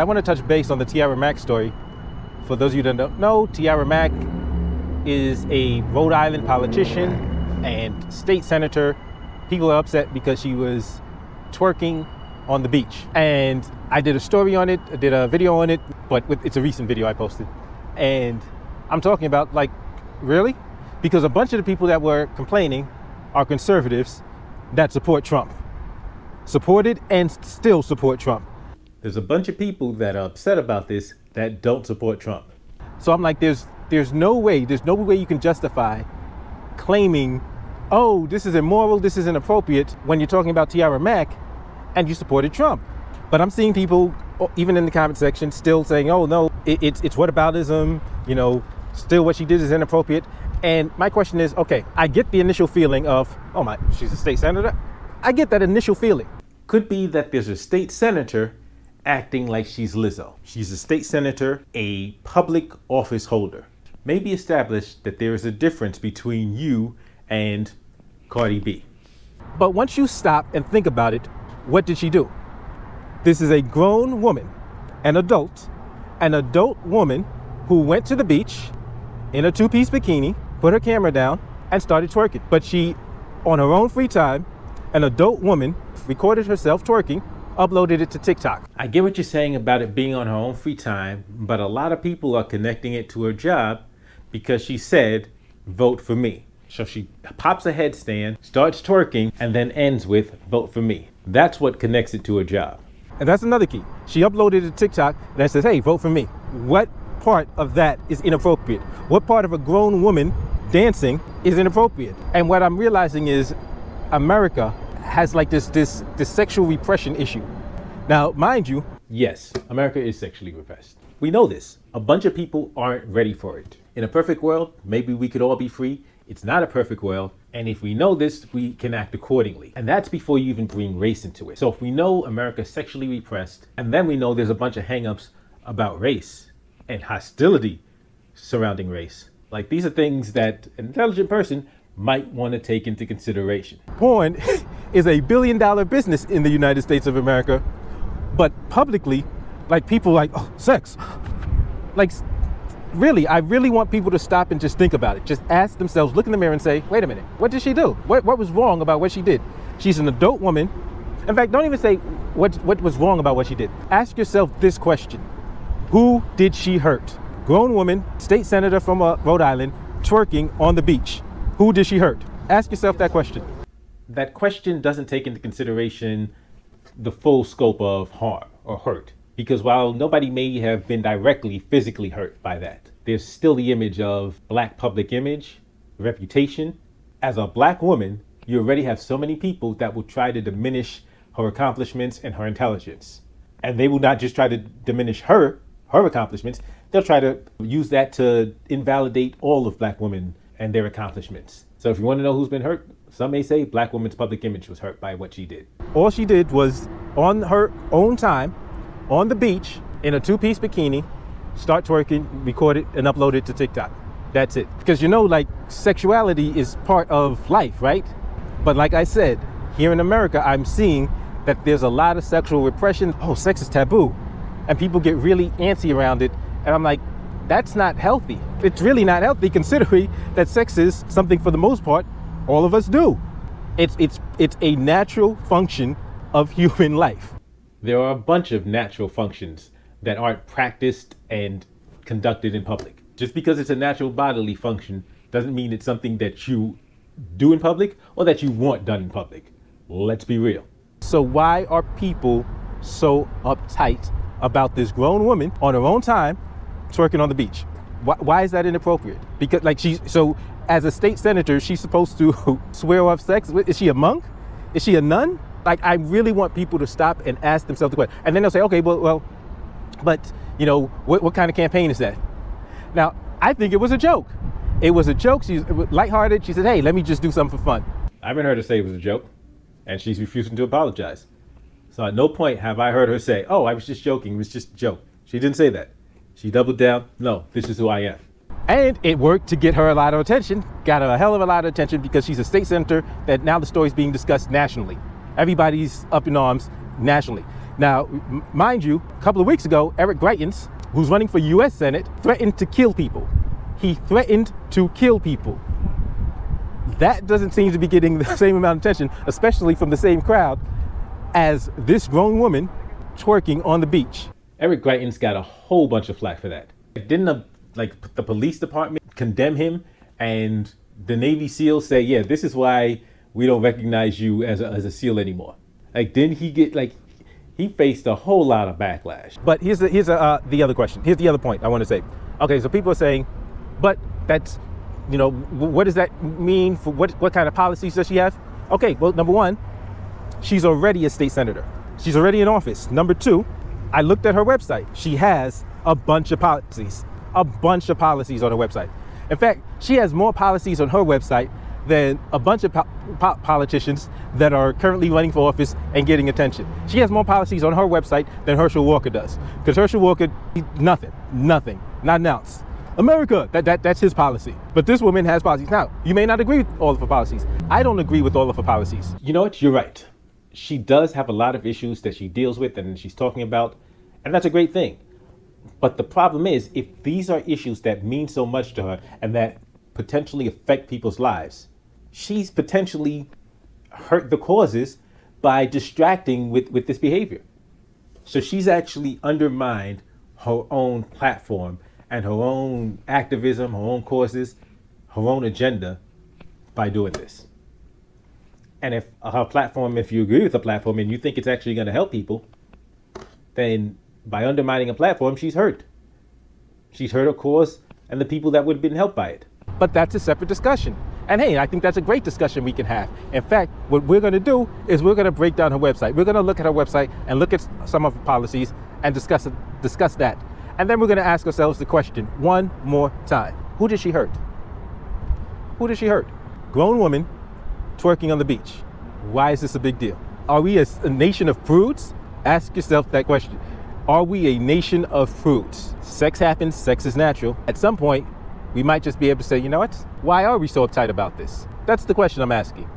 I want to touch base on the Tiara Mack story. For those of you that don't know, Tiara Mack is a Rhode Island politician and state senator. People are upset because she was twerking on the beach. And I did a story on it, I did a video on it, but it's a recent video I posted. And I'm talking about, like, really? Because a bunch of the people that were complaining are conservatives that support Trump. Supported and still support Trump. There's a bunch of people that are upset about this that don't support Trump. So I'm like, there's no way you can justify claiming, oh, this is immoral, this is inappropriate, when you're talking about Tiara Mack and you supported Trump. But I'm seeing people, even in the comment section, still saying, oh no, it's whataboutism, you know, still what she did is inappropriate. And my question is, okay, I get the initial feeling of, oh my, she's a state senator. I get that initial feeling. Could be that there's a state senator acting like she's Lizzo. She's a state senator, a public office holder. Maybe establish that there is a difference between you and Cardi B. But once you stop and think about it, what did she do? This is a grown woman, an adult woman who went to the beach in a two-piece bikini, put her camera down, and started twerking. But she, on her own free time, an adult woman, recorded herself twerking, uploaded it to TikTok. I get what you're saying about it being on her own free time, but a lot of people are connecting it to her job because she said, vote for me. So she pops a headstand, starts twerking, and then ends with, vote for me. That's what connects it to her job. And that's another key. She uploaded it to TikTok that says, hey, vote for me. What part of that is inappropriate? What part of a grown woman dancing is inappropriate? And what I'm realizing is America has like this sexual repression issue. Now, mind you, yes, America is sexually repressed. We know this. A bunch of people aren't ready for it. In a perfect world, maybe we could all be free. It's not a perfect world. And if we know this, we can act accordingly. And that's before you even bring race into it. So if we know America is sexually repressed, and then we know there's a bunch of hangups about race and hostility surrounding race, like these are things that an intelligent person might want to take into consideration. Porn is a billion-dollar business in the United States of America, but publicly, like people like, oh, sex. Like, really, I really want people to stop and just think about it. Just ask themselves, look in the mirror and say, wait a minute, what did she do? What was wrong about what she did? She's an adult woman. In fact, don't even say what was wrong about what she did. Ask yourself this question. Who did she hurt? Grown woman, state senator from Rhode Island, twerking on the beach. Who did she hurt? Ask yourself that question. That question doesn't take into consideration the full scope of harm or hurt. Because while nobody may have been directly physically hurt by that, there's still the image of black public image, reputation. As a black woman, you already have so many people that will try to diminish her accomplishments and her intelligence. And they will not just try to diminish her accomplishments, they'll try to use that to invalidate all of black women and their accomplishments. So if you want to know who's been hurt, some may say black woman's public image was hurt by what she did. All she did was, on her own time, on the beach, in a two-piece bikini, start twerking, record it, and upload it to TikTok. That's it. Because you know, like, sexuality is part of life, right? But like I said, here in America, I'm seeing that there's a lot of sexual repression. Oh, sex is taboo. And people get really antsy around it. And I'm like, that's not healthy. It's really not healthy, considering that sex is something, for the most part, all of us do. It's a natural function of human life. There are a bunch of natural functions that aren't practiced and conducted in public. Just because it's a natural bodily function doesn't mean it's something that you do in public or that you want done in public. Let's be real. So why are people so uptight about this grown woman on her own time twerking on the beach? Why is that inappropriate? Because, like, so as a state senator, she's supposed to swear off sex. Is she a monk? Is she a nun? Like, I really want people to stop and ask themselves the question. And then they'll say, okay, but you know, what kind of campaign is that? Now, I think it was a joke. It was a joke. She's lighthearted. She said, hey, let me just do something for fun. I haven't heard her say it was a joke, and she's refusing to apologize. So at no point have I heard her say, oh, I was just joking. It was just a joke. She didn't say that. She doubled down. No, this is who I am. And it worked to get her a lot of attention, got her a hell of a lot of attention, because she's a state senator that now the story's being discussed nationally. Everybody's up in arms nationally. Now, mind you, a couple of weeks ago, Eric Greitens, who's running for U.S. Senate, threatened to kill people. He threatened to kill people. That doesn't seem to be getting the same amount of attention, especially from the same crowd, as this grown woman twerking on the beach. Eric Greitens got a whole bunch of flack for that. Didn't the police department condemn him, and the Navy SEALs say, yeah, this is why we don't recognize you as a SEAL anymore? Like, didn't he get, like, he faced a whole lot of backlash. But here's the other question. Here's the other point I want to say. Okay, so people are saying, but that's, you know, what does that mean for what kind of policies does she have? Okay, well, number one, she's already a state senator. She's already in office. Number two, I looked at her website. She has a bunch of policies on her website. In fact, she has more policies on her website than a bunch of politicians that are currently running for office and getting attention. She has more policies on her website than Herschel Walker does. Because Herschel Walker, nothing, not an ounce. America, that's his policy. But this woman has policies. Now, you may not agree with all of her policies. I don't agree with all of her policies. You know what? You're right. She does have a lot of issues that she deals with and she's talking about, and that's a great thing. But the problem is, if these are issues that mean so much to her and that potentially affect people's lives, she's potentially hurt the causes by distracting with this behavior. So she's actually undermined her own platform and her own activism, her own causes, her own agenda by doing this. And if her platform, if you agree with the platform and you think it's actually going to help people, then by undermining a platform, she's hurt. She's hurt her cause and the people that would have been helped by it. But that's a separate discussion. And hey, I think that's a great discussion we can have. In fact, what we're going to do is we're going to break down her website. We're going to look at her website and look at some of her policies and discuss that. And then we're going to ask ourselves the question one more time. Who did she hurt? Who did she hurt? Grown woman twerking on the beach. Why is this a big deal? Are we a nation of prudes? Ask yourself that question. Are we a nation of prudes? Sex happens, sex is natural. At some point, we might just be able to say, you know what? Why are we so uptight about this? That's the question I'm asking.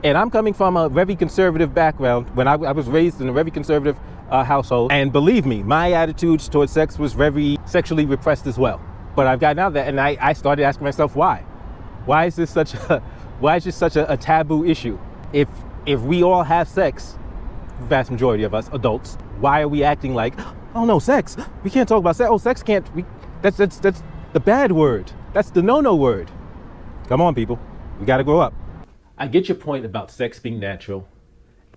And I'm coming from a very conservative background. When I was raised in a very conservative household. And believe me, my attitudes towards sex was very sexually repressed as well. But I've gotten out of that and I started asking myself why? Why is this such a taboo issue? If we all have sex, the vast majority of us adults, why are we acting like, oh no, sex, we can't talk about sex. Oh, sex can't, that's the bad word. That's the no-no word. Come on, people, we gotta grow up. I get your point about sex being natural,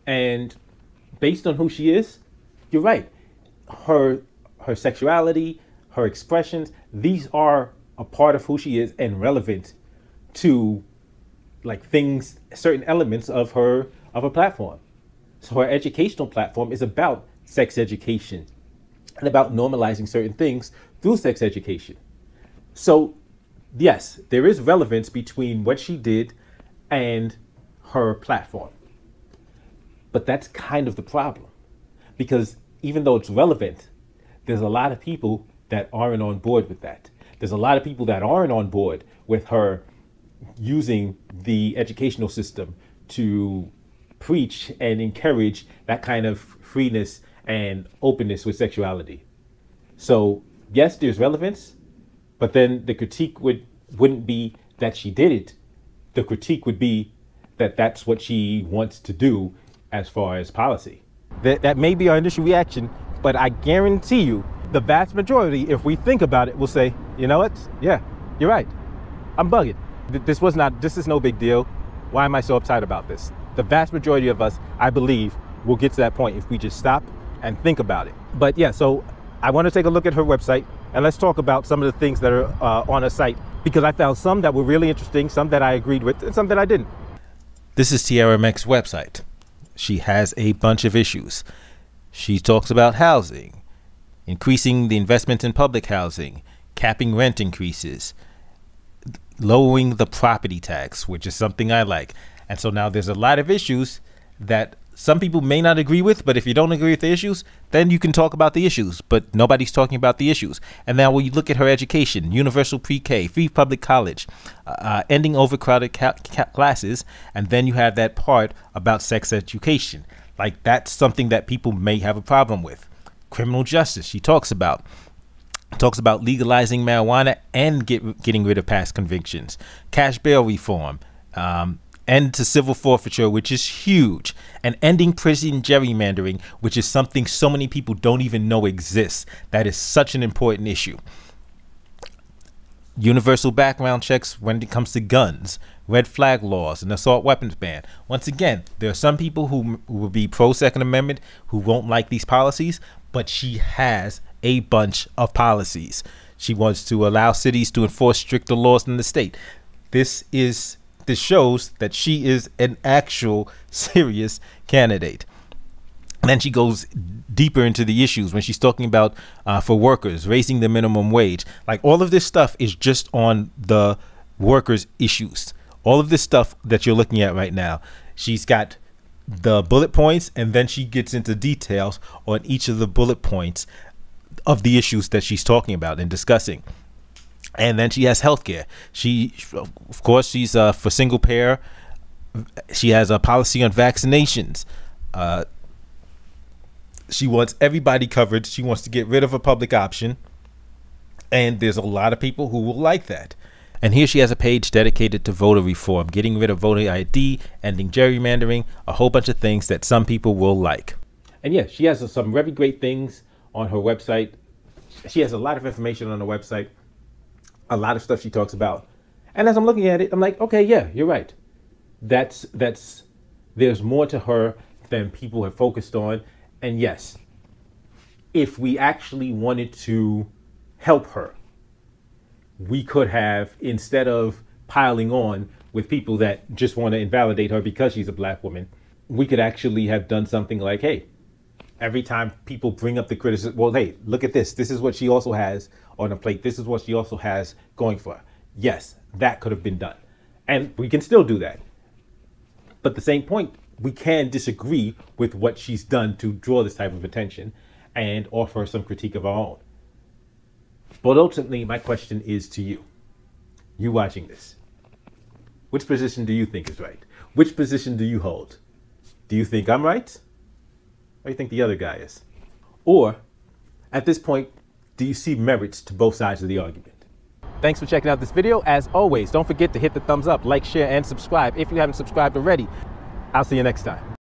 and based on who she is, you're right. Her sexuality, her expressions, these are a part of who she is and relevant to like things, certain elements of her platform. So her educational platform is about sex education and about normalizing certain things through sex education. So yes, there is relevance between what she did and her platform. But that's kind of the problem, because even though it's relevant, there's a lot of people that aren't on board with that. There's a lot of people that aren't on board with her using the educational system to preach and encourage that kind of freeness and openness with sexuality. So yes, there's relevance, but then the critique wouldn't be that she did it. The critique would be that that's what she wants to do as far as policy. That may be our initial reaction, but I guarantee you the vast majority, if we think about it, will say, you know what? Yeah, you're right. I'm bugging. This is no big deal. Why am I so uptight about this? The vast majority of us, I believe, will get to that point if we just stop and think about it. But yeah, so I want to take a look at her website and let's talk about some of the things that are on her site, because I found some that were really interesting, some that I agreed with, and some that I didn't. This is Tiara Mack's website. She has a bunch of issues. She talks about housing, increasing the investment in public housing, capping rent increases, lowering the property tax, which is something I like. And so now there's a lot of issues that some people may not agree with, but if you don't agree with the issues, then you can talk about the issues, but nobody's talking about the issues. And now when you look at her education, universal pre-K, free public college, ending overcrowded classes, and then you have that part about sex education. Like, that's something that people may have a problem with. Criminal justice, she talks about legalizing marijuana and getting rid of past convictions. Cash bail reform, end to civil forfeiture, which is huge, and ending prison gerrymandering, which is something so many people don't even know exists. That is such an important issue. Universal background checks when it comes to guns, red flag laws, and assault weapons ban. Once again, there are some people who will be pro Second Amendment who won't like these policies, but she has a bunch of policies. She wants to allow cities to enforce stricter laws in the state. This shows that she is an actual serious candidate. And then she goes deeper into the issues when she's talking about for workers, raising the minimum wage. Like, all of this stuff is just on the workers' issues. All of this stuff that you're looking at right now, she's got the bullet points, and then she gets into details on each of the bullet points of the issues that she's talking about and discussing. And then she has healthcare. Of course, she's for single payer. She has a policy on vaccinations. She wants everybody covered. She wants to get rid of a public option. And there's a lot of people who will like that. And here she has a page dedicated to voter reform, getting rid of voter ID, ending gerrymandering, a whole bunch of things that some people will like. And yeah, she has some very great things on her website. She has a lot of information on her website, a lot of stuff she talks about. And as I'm looking at it, I'm like, okay, yeah, you're right. There's more to her than people have focused on. And yes, if we actually wanted to help her, we could have, instead of piling on with people that just want to invalidate her because she's a black woman, we could actually have done something like, hey, every time people bring up the criticism, well, hey, look at this. This is what she also has on her plate. This is what she also has going for her. Yes, that could have been done. And we can still do that. But at the same point, we can disagree with what she's done to draw this type of attention and offer some critique of our own. But ultimately, my question is to you. You watching this. Which position do you think is right? Which position do you hold? Do you think I'm right? Or do you think the other guy is? Or, at this point, do you see merits to both sides of the argument? Thanks for checking out this video. As always, don't forget to hit the thumbs up, like, share, and subscribe if you haven't subscribed already. I'll see you next time.